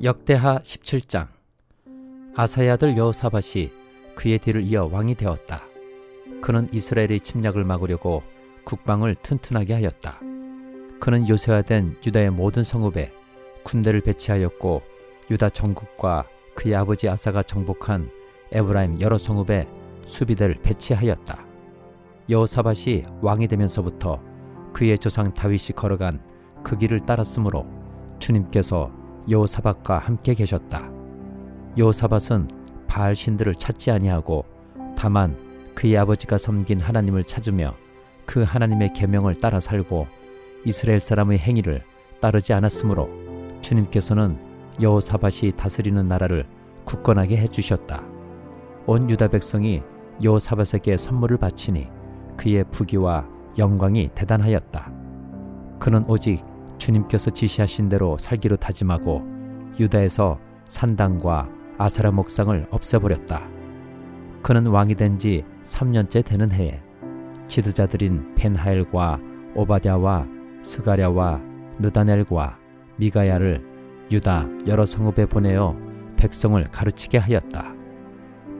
역대하 17장. 아사의 아들 여호사밧이 그의 뒤를 이어 왕이 되었다. 그는 이스라엘의 침략을 막으려고 국방을 튼튼하게 하였다. 그는 요새화된 유다의 모든 성읍에 군대를 배치하였고 유다 전국과 그의 아버지 아사가 정복한 에브라임 여러 성읍에 수비대를 배치하였다. 여호사밧이 왕이 되면서부터 그의 조상 다윗이 걸어간 그 길을 따랐으므로 주님께서 여호사밧과 함께 계셨다. 여호사밧은 바알 신들을 찾지 아니하고 다만 그의 아버지가 섬긴 하나님을 찾으며 그 하나님의 계명을 따라 살고 이스라엘 사람의 행위를 따르지 않았으므로 주님께서는 여호사밧이 다스리는 나라를 굳건하게 해주셨다. 온 유다 백성이 여호사밧에게 선물을 바치니 그의 부귀와 영광이 대단하였다. 그는 오직 주님께서 지시하신 대로 살기로 다짐하고 유다에서 산당과 아세라 목상을 없애버렸다. 그는 왕이 된 지 3년째 되는 해에 지도자들인 벤하엘과 오바댜와 스가랴와 느다넬과 미가야를 유다 여러 성읍에 보내어 백성을 가르치게 하였다.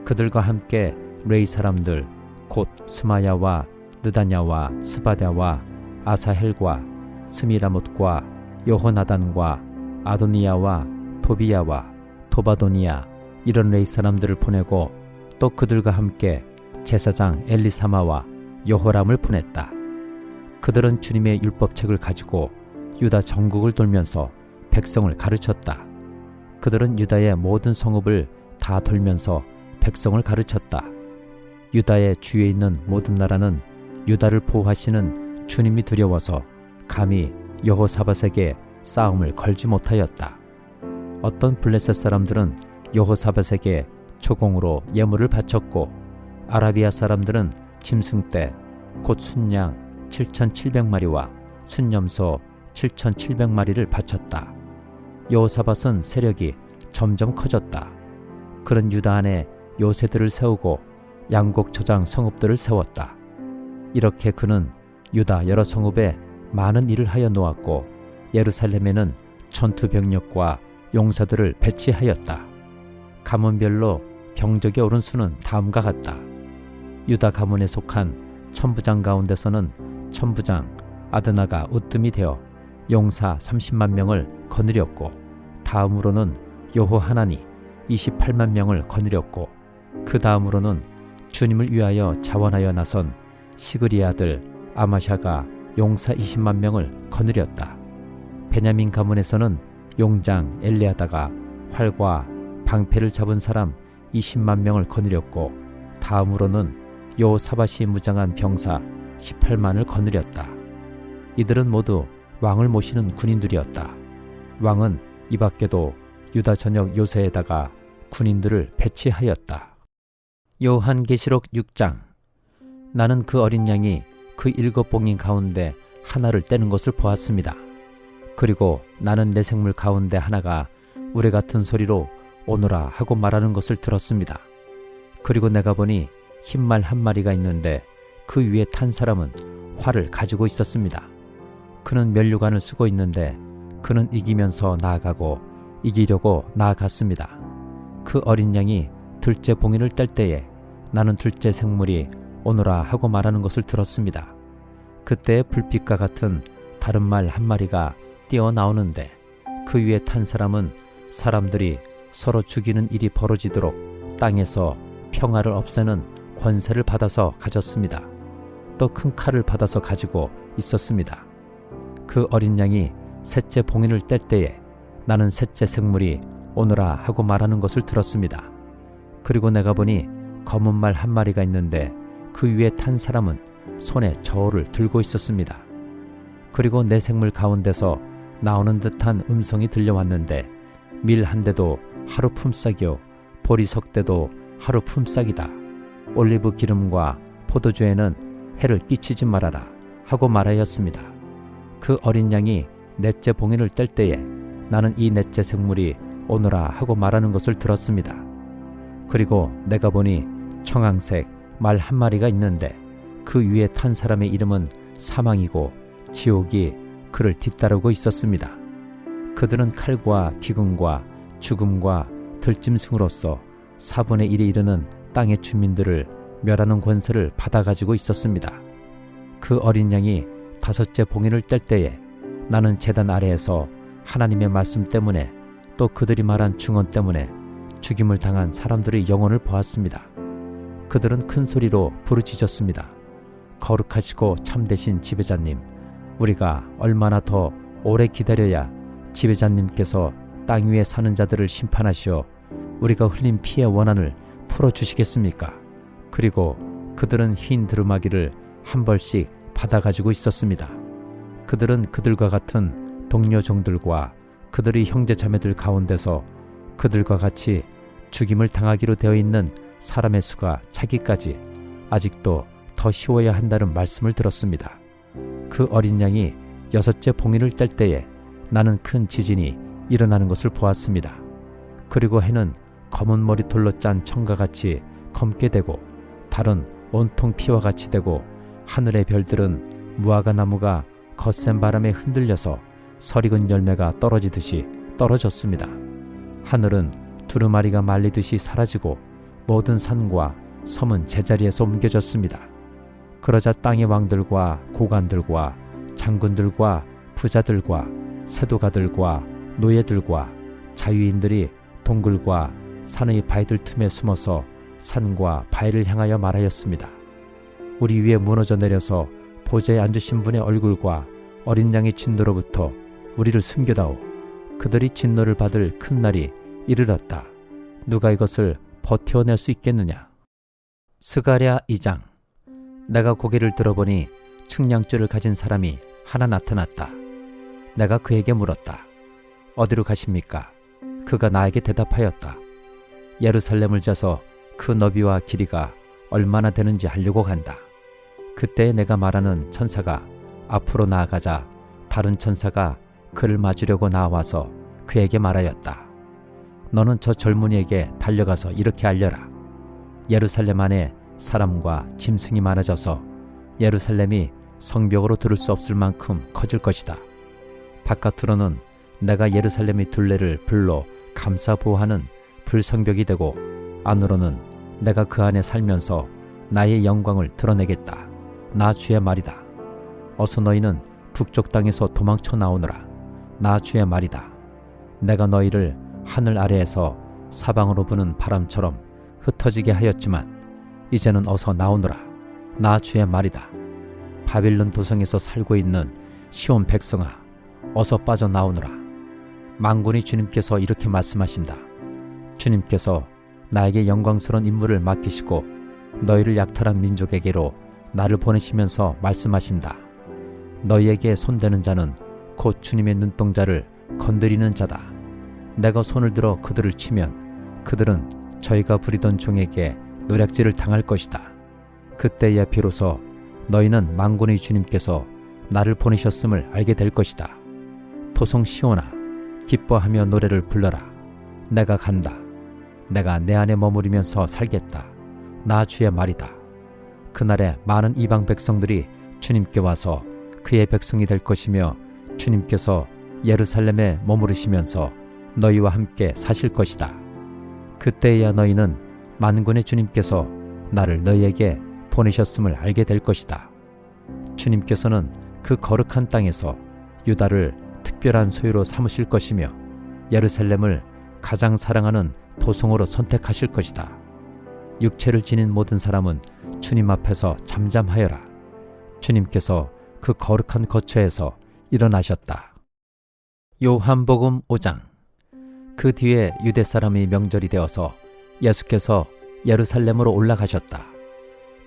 그들과 함께 레이 사람들 곧 스마야와 느다냐와 스바랴와 아사헬과 스미라못과 요호나단과 아도니야와 도비야와 도바도니야 이런 레이 사람들을 보내고 또 그들과 함께 제사장 엘리사마와 여호람을 보냈다. 그들은 주님의 율법책을 가지고 유다 전국을 돌면서 백성을 가르쳤다. 그들은 유다의 모든 성읍을 다 돌면서 백성을 가르쳤다. 유다의 주위에 있는 모든 나라는 유다를 보호하시는 주님이 두려워서 감히 여호사밧에게 싸움을 걸지 못하였다. 어떤 블레셋 사람들은 여호사밧에게 초공으로 예물을 바쳤고 아라비아 사람들은 짐승떼 곧 순양 7,700마리와 순염소 7,700마리를 바쳤다. 여호사밧은 세력이 점점 커졌다. 그는 유다 안에 요새들을 세우고 양곡저장 성읍들을 세웠다. 이렇게 그는 유다 여러 성읍에 많은 일을 하여 놓았고 예루살렘에는 전투병력과 용사들을 배치하였다. 가문별로 병적이 오른 수는 다음과 같다. 유다 가문에 속한 천부장 가운데서는 천부장 아드나가 으뜸이 되어 용사 30만 명을 거느렸고 다음으로는 여호하나니 28만 명을 거느렸고 그 다음으로는 주님을 위하여 자원하여 나선 시그리의 아들 아마샤가 용사 20만 명을 거느렸다. 베냐민 가문에서는 용장 엘리아다가 활과 방패를 잡은 사람 20만 명을 거느렸고 다음으로는 여호사밧이 무장한 병사 18만을 거느렸다. 이들은 모두 왕을 모시는 군인들이었다. 왕은 이 밖에도 유다 전역 요새에다가 군인들을 배치하였다. 요한계시록 6장. 나는 그 어린 양이 그 7봉인 가운데 하나를 떼는 것을 보았습니다. 그리고 나는 내 생물 가운데 하나가 우레 같은 소리로 오너라 하고 말하는 것을 들었습니다. 그리고 내가 보니 흰말 한 마리가 있는데 그 위에 탄 사람은 활을 가지고 있었습니다. 그는 면류관을 쓰고 있는데 그는 이기면서 나아가고 이기려고 나아갔습니다. 그 어린 양이 둘째 봉인을 뗄 때에 나는 둘째 생물이 오너라 하고 말하는 것을 들었습니다. 그때 불빛과 같은 다른 말 한 마리가 뛰어나오는데 그 위에 탄 사람은 사람들이 서로 죽이는 일이 벌어지도록 땅에서 평화를 없애는 권세를 받아서 가졌습니다. 또 큰 칼을 받아서 가지고 있었습니다. 그 어린 양이 셋째 봉인을 뗄 때에 나는 셋째 생물이 오너라 하고 말하는 것을 들었습니다. 그리고 내가 보니 검은 말 한 마리가 있는데 그 위에 탄 사람은 손에 저울을 들고 있었습니다. 그리고 내 생물 가운데서 나오는 듯한 음성이 들려왔는데 밀 한 대도 하루 품삯이요 보리석 대도 하루 품삯이다. 올리브 기름과 포도주에는 해를 끼치지 말아라 하고 말하였습니다. 그 어린 양이 넷째 봉인을 뗄 때에 나는 이 넷째 생물이 오너라 하고 말하는 것을 들었습니다. 그리고 내가 보니 청황색 말 한 마리가 있는데 그 위에 탄 사람의 이름은 사망이고 지옥이 그를 뒤따르고 있었습니다. 그들은 칼과 기근과 죽음과 들짐승으로서 4분의 1에 이르는 땅의 주민들을 멸하는 권세를 받아가지고 있었습니다. 그 어린 양이 5째 봉인을 뗄 때에 나는 제단 아래에서 하나님의 말씀 때문에 또 그들이 말한 증언 때문에 죽임을 당한 사람들의 영혼을 보았습니다. 그들은 큰 소리로 부르짖었습니다. 거룩하시고 참되신 지배자님, 우리가 얼마나 더 오래 기다려야 지배자님께서 땅 위에 사는 자들을 심판하시어 우리가 흘린 피의 원한을 풀어주시겠습니까? 그리고 그들은 흰 두루마기를 한 벌씩 받아가지고 있었습니다. 그들은 그들과 같은 동료 종들과 그들의 형제 자매들 가운데서 그들과 같이 죽임을 당하기로 되어 있는 사람의 수가 차기까지 아직도 더 쉬워야 한다는 말씀을 들었습니다. 그 어린 양이 6째 봉인을 뗄 때에 나는 큰 지진이 일어나는 것을 보았습니다. 그리고 해는 검은 머리털로 짠 청가같이 검게 되고 달은 온통 피와 같이 되고 하늘의 별들은 무화과 나무가 거센 바람에 흔들려서 설익은 열매가 떨어지듯이 떨어졌습니다. 하늘은 두루마리가 말리듯이 사라지고 모든 산과 섬은 제자리에서 옮겨졌습니다. 그러자 땅의 왕들과 고관들과 장군들과 부자들과 세도가들과 노예들과 자유인들이 동굴과 산의 바위들 틈에 숨어서 산과 바위를 향하여 말하였습니다. 우리 위에 무너져 내려서 보좌에 앉으신 분의 얼굴과 어린 양의 진노로부터 우리를 숨겨다오. 그들이 진노를 받을 큰 날이 이르렀다. 누가 이것을 버텨낼 수 있겠느냐? 스가랴 2장. 내가 고개를 들어보니 측량줄을 가진 사람이 하나 나타났다. 내가 그에게 물었다. 어디로 가십니까? 그가 나에게 대답하였다. 예루살렘을 짜서 그 너비와 길이가 얼마나 되는지 알려고 간다. 그때 내가 말하는 천사가 앞으로 나아가자 다른 천사가 그를 맞으려고 나와서 그에게 말하였다. 너는 저 젊은이에게 달려가서 이렇게 알려라. 예루살렘 안에 사람과 짐승이 많아져서 예루살렘이 성벽으로 두를 수 없을 만큼 커질 것이다. 바깥으로는 내가 예루살렘의 둘레를 불로 감싸 보호하는 불성벽이 되고 안으로는 내가 그 안에 살면서 나의 영광을 드러내겠다. 나 주의 말이다. 어서 너희는 북쪽 땅에서 도망쳐 나오느라. 나 주의 말이다. 내가 너희를 하늘 아래에서 사방으로 부는 바람처럼 흩어지게 하였지만 이제는 어서 나오느라. 나 주의 말이다. 바빌론 도성에서 살고 있는 시온 백성아, 어서 빠져나오느라. 만군의 주님께서 이렇게 말씀하신다. 주님께서 나에게 영광스러운 임무를 맡기시고 너희를 약탈한 민족에게로 나를 보내시면서 말씀하신다. 너희에게 손대는 자는 곧 주님의 눈동자를 건드리는 자다. 내가 손을 들어 그들을 치면 그들은 저희가 부리던 종에게 노략질을 당할 것이다. 그때야 비로소 너희는 만군의 주님께서 나를 보내셨음을 알게 될 것이다. 도성 시온아, 기뻐하며 노래를 불러라. 내가 간다. 내가 내 안에 머무르면서 살겠다. 나 주의 말이다. 그날에 많은 이방 백성들이 주님께 와서 그의 백성이 될 것이며 주님께서 예루살렘에 머무르시면서 너희와 함께 사실 것이다. 그때야 너희는 만군의 주님께서 나를 너희에게 보내셨음을 알게 될 것이다. 주님께서는 그 거룩한 땅에서 유다를 특별한 소유로 삼으실 것이며 예루살렘을 가장 사랑하는 도성으로 선택하실 것이다. 육체를 지닌 모든 사람은 주님 앞에서 잠잠하여라. 주님께서 그 거룩한 거처에서 일어나셨다. 요한복음 5장. 그 뒤에 유대 사람의 명절이 되어서 예수께서 예루살렘으로 올라가셨다.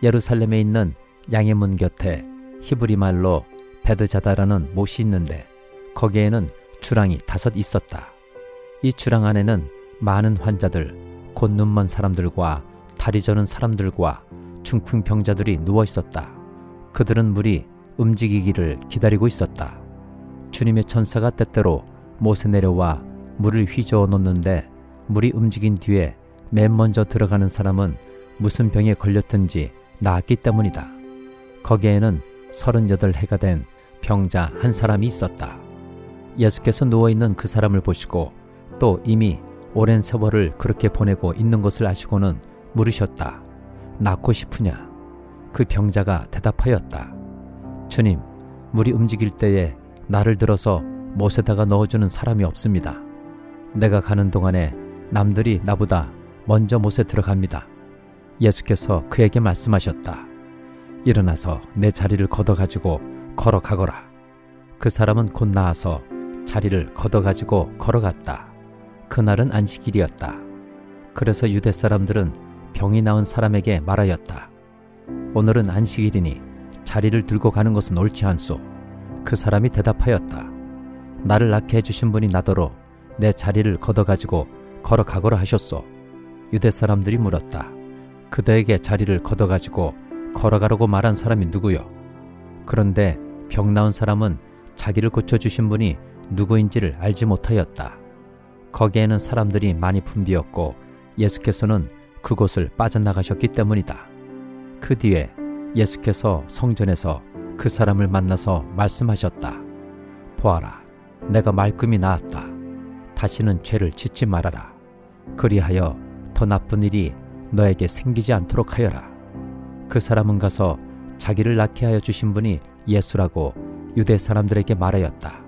예루살렘에 있는 양의 문 곁에 히브리 말로 베드자다라는 못이 있는데 거기에는 주랑이 5 있었다. 이 주랑 안에는 많은 환자들, 곧 눈먼 사람들과 다리 저는 사람들과 중풍병자들이 누워 있었다. 그들은 물이 움직이기를 기다리고 있었다. 주님의 천사가 때때로 못에 내려와 물을 휘저어 놓는데 물이 움직인 뒤에 맨 먼저 들어가는 사람은 무슨 병에 걸렸든지 나았기 때문이다. 거기에는 38해가 된 병자 한 사람이 있었다. 예수께서 누워있는 그 사람을 보시고 또 이미 오랜 세월을 그렇게 보내고 있는 것을 아시고는 물으셨다. 낫고 싶으냐? 그 병자가 대답하였다. 주님, 물이 움직일 때에 나를 들어서 못에다가 넣어주는 사람이 없습니다. 내가 가는 동안에 남들이 나보다 먼저 못에 들어갑니다. 예수께서 그에게 말씀하셨다. 일어나서 내 자리를 걷어가지고 걸어가거라. 그 사람은 곧 나아서 자리를 걷어가지고 걸어갔다. 그날은 안식일이었다. 그래서 유대 사람들은 병이 나은 사람에게 말하였다. 오늘은 안식일이니 자리를 들고 가는 것은 옳지 않소. 그 사람이 대답하였다. 나를 낫게 해주신 분이 나더러 내 자리를 걷어가지고 걸어가거라 하셨소. 유대 사람들이 물었다. 그대에게 자리를 걷어가지고 걸어가라고 말한 사람이 누구요? 그런데 병 나은 사람은 자기를 고쳐주신 분이 누구인지를 알지 못하였다. 거기에는 사람들이 많이 붐비었고 예수께서는 그곳을 빠져나가셨기 때문이다. 그 뒤에 예수께서 성전에서 그 사람을 만나서 말씀하셨다. 보아라, 내가 말끔히 나았다. 다시는 죄를 짓지 말아라. 그리하여 더 나쁜 일이 너에게 생기지 않도록 하여라. 그 사람은 가서 자기를 낫게 하여 주신 분이 예수라고 유대 사람들에게 말하였다.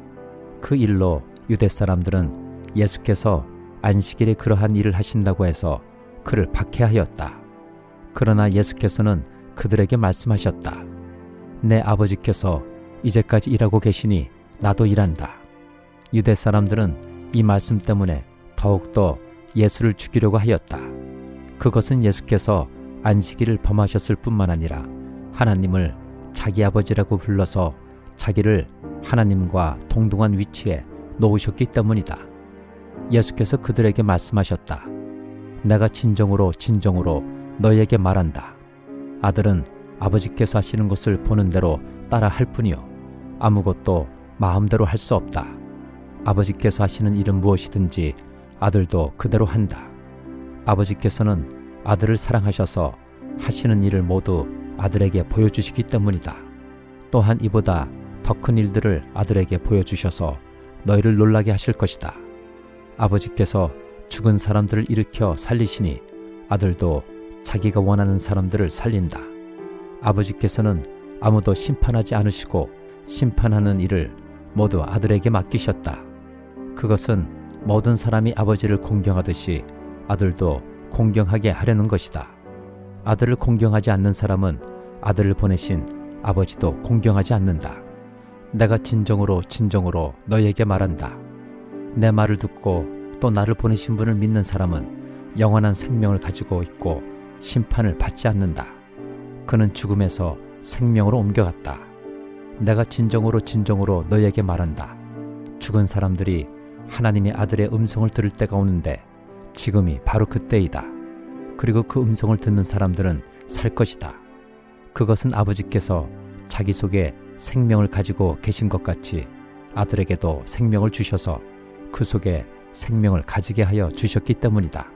그 일로 유대 사람들은 예수께서 안식일에 그러한 일을 하신다고 해서 그를 박해하였다. 그러나 예수께서는 그들에게 말씀하셨다. 내 아버지께서 이제까지 일하고 계시니 나도 일한다. 유대 사람들은 이 말씀 때문에 더욱더 예수를 죽이려고 하였다. 그것은 예수께서 안식일을 범하셨을 뿐만 아니라 하나님을 자기 아버지라고 불러서 자기를 하나님과 동등한 위치에 놓으셨기 때문이다. 예수께서 그들에게 말씀하셨다. 내가 진정으로 너희에게 말한다. 아들은 아버지께서 하시는 것을 보는 대로 따라 할 뿐이요 아무것도 마음대로 할 수 없다. 아버지께서 하시는 일은 무엇이든지 아들도 그대로 한다. 아버지께서는 아들을 사랑하셔서 하시는 일을 모두 아들에게 보여주시기 때문이다. 또한 이보다 더 큰 일들을 아들에게 보여주셔서 너희를 놀라게 하실 것이다. 아버지께서 죽은 사람들을 일으켜 살리시니 아들도 자기가 원하는 사람들을 살린다. 아버지께서는 아무도 심판하지 않으시고 심판하는 일을 모두 아들에게 맡기셨다. 그것은 모든 사람이 아버지를 공경하듯이 아들도 공경하게 하려는 것이다. 아들을 공경하지 않는 사람은 아들을 보내신 아버지도 공경하지 않는다. 내가 진정으로 너희에게 말한다. 내 말을 듣고 또 나를 보내신 분을 믿는 사람은 영원한 생명을 가지고 있고 심판을 받지 않는다. 그는 죽음에서 생명으로 옮겨갔다. 내가 진정으로 너희에게 말한다. 죽은 사람들이 하나님의 아들의 음성을 들을 때가 오는데 지금이 바로 그때이다. 그리고 그 음성을 듣는 사람들은 살 것이다. 그것은 아버지께서 자기 속에 생명을 가지고 계신 것 같이 아들에게도 생명을 주셔서 그 속에 생명을 가지게 하여 주셨기 때문이다.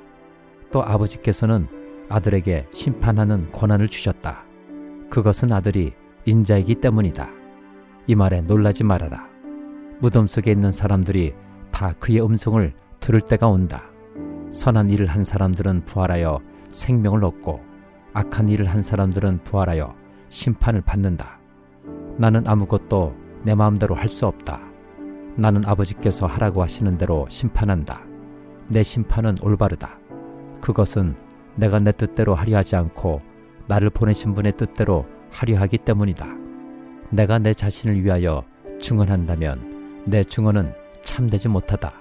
또 아버지께서는 아들에게 심판하는 권한을 주셨다. 그것은 아들이 인자이기 때문이다. 이 말에 놀라지 말아라. 무덤 속에 있는 사람들이 다 그의 음성을 들을 때가 온다. 선한 일을 한 사람들은 부활하여 생명을 얻고 악한 일을 한 사람들은 부활하여 심판을 받는다. 나는 아무것도 내 마음대로 할 수 없다. 나는 아버지께서 하라고 하시는 대로 심판한다. 내 심판은 올바르다. 그것은 내가 내 뜻대로 하려 하지 않고 나를 보내신 분의 뜻대로 하려 하기 때문이다. 내가 내 자신을 위하여 증언한다면 내 증언은 참되지 못하다.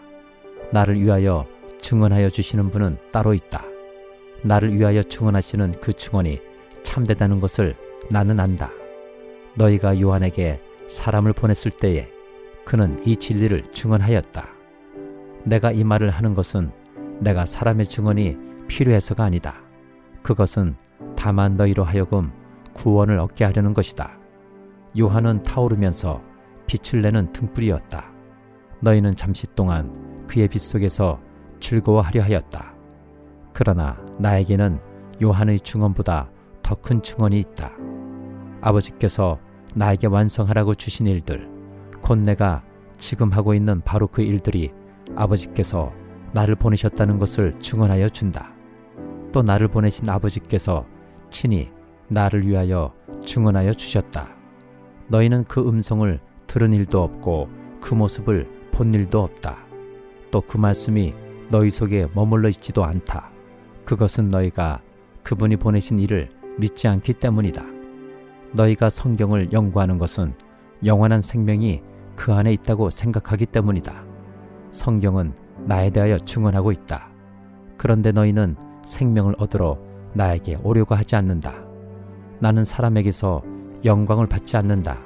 나를 위하여 증언하여 주시는 분은 따로 있다. 나를 위하여 증언하시는 그 증언이 참되다는 것을 나는 안다. 너희가 요한에게 사람을 보냈을 때에 그는 이 진리를 증언하였다. 내가 이 말을 하는 것은 내가 사람의 증언이 필요해서가 아니다. 그것은 다만 너희로 하여금 구원을 얻게 하려는 것이다. 요한은 타오르면서 빛을 내는 등불이었다. 너희는 잠시 동안 그의 빛 속에서 즐거워하려 하였다. 그러나 나에게는 요한의 증언보다 더 큰 증언이 있다. 아버지께서 나에게 완성하라고 주신 일들, 곧 내가 지금 하고 있는 바로 그 일들이 아버지께서 나를 보내셨다는 것을 증언하여 준다. 또 나를 보내신 아버지께서 친히 나를 위하여 증언하여 주셨다. 너희는 그 음성을 들은 일도 없고 그 모습을 본 일도 없다. 또 그 말씀이 너희 속에 머물러 있지도 않다. 그것은 너희가 그분이 보내신 이를 믿지 않기 때문이다. 너희가 성경을 연구하는 것은 영원한 생명이 그 안에 있다고 생각하기 때문이다. 성경은 나에 대하여 증언하고 있다. 그런데 너희는 생명을 얻으러 나에게 오려고 하지 않는다. 나는 사람에게서 영광을 받지 않는다.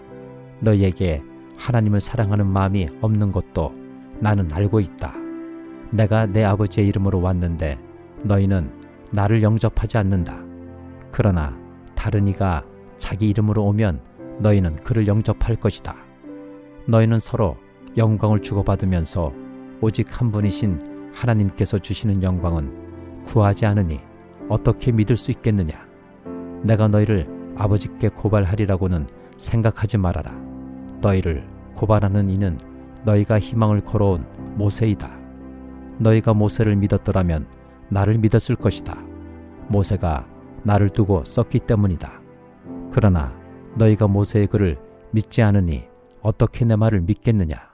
너희에게 하나님을 사랑하는 마음이 없는 것도 나는 알고 있다. 내가 내 아버지의 이름으로 왔는데 너희는 나를 영접하지 않는다. 그러나 다른 이가 자기 이름으로 오면 너희는 그를 영접할 것이다. 너희는 서로 영광을 주고받으면서 오직 한 분이신 하나님께서 주시는 영광은 구하지 않으니 어떻게 믿을 수 있겠느냐? 내가 너희를 아버지께 고발하리라고는 생각하지 말아라. 너희를 고발하는 이는 너희가 희망을 걸어온 모세이다. 너희가 모세를 믿었더라면 나를 믿었을 것이다. 모세가 나를 두고 썼기 때문이다. 그러나 너희가 모세의 글을 믿지 않으니 어떻게 내 말을 믿겠느냐?